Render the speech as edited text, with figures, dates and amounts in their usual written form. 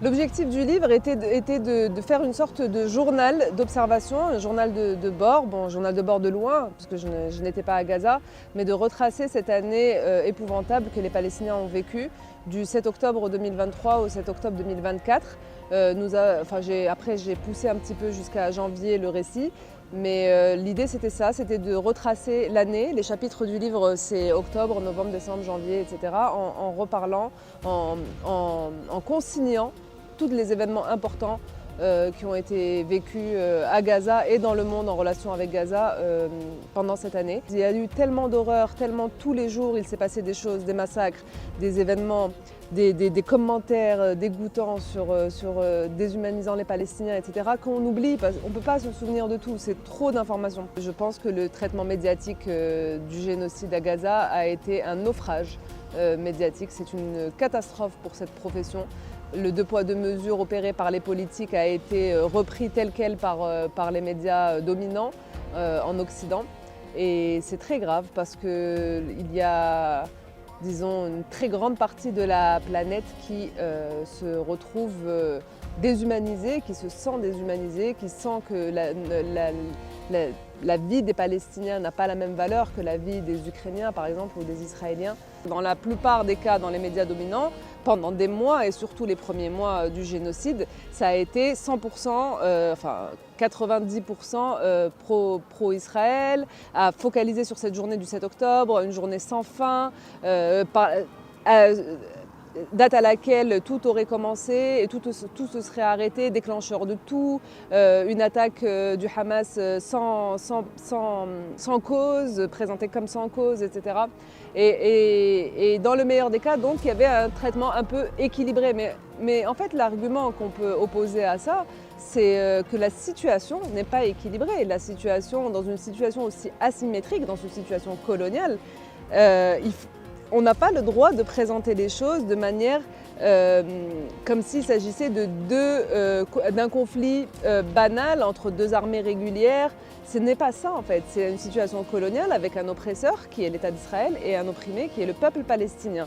L'objectif du livre était de faire une sorte de journal d'observation, un journal de bord, bon, journal de bord de loin, parce que je n'étais pas à Gaza, mais de retracer cette année épouvantable que les Palestiniens ont vécue, du 7 octobre 2023 au 7 octobre 2024. Après, j'ai poussé un petit peu jusqu'à janvier le récit, mais l'idée c'était ça, c'était de retracer l'année. Les chapitres du livre, c'est octobre, novembre, décembre, janvier, etc., en reparlant, en consignant tous les événements importants qui ont été vécus à Gaza et dans le monde en relation avec Gaza pendant cette année. Il y a eu tellement d'horreurs, tellement tous les jours il s'est passé des choses, des massacres, des événements, des commentaires dégoûtants sur déshumanisant les Palestiniens, etc., qu'on oublie, on ne peut pas se souvenir de tout, c'est trop d'informations. Je pense que le traitement médiatique du génocide à Gaza a été un naufrage médiatique, c'est une catastrophe pour cette profession. Le deux poids deux mesures opéré par les politiques a été repris tel quel par les médias dominants en Occident. Et c'est très grave parce qu'il y a, disons, une très grande partie de la planète qui se retrouve déshumanisée, qui se sent déshumanisée, qui sent que la vie des Palestiniens n'a pas la même valeur que la vie des Ukrainiens, par exemple, ou des Israéliens. Dans la plupart des cas, dans les médias dominants, pendant des mois et surtout les premiers mois du génocide, ça a été 100%, 90% pro-Israël, à focaliser sur cette journée du 7 octobre, une journée sans fin, date à laquelle tout aurait commencé et tout se serait arrêté, déclencheur de tout, une attaque du Hamas sans cause, présentée comme sans cause, etc. Et dans le meilleur des cas, donc, il y avait un traitement un peu équilibré. Mais en fait, l'argument qu'on peut opposer à ça, c'est que la situation n'est pas équilibrée. Dans une situation aussi asymétrique, dans une situation coloniale, on n'a pas le droit de présenter les choses de manière comme s'il s'agissait d'un conflit banal entre deux armées régulières. Ce n'est pas ça en fait, c'est une situation coloniale avec un oppresseur qui est l'État d'Israël et un opprimé qui est le peuple palestinien.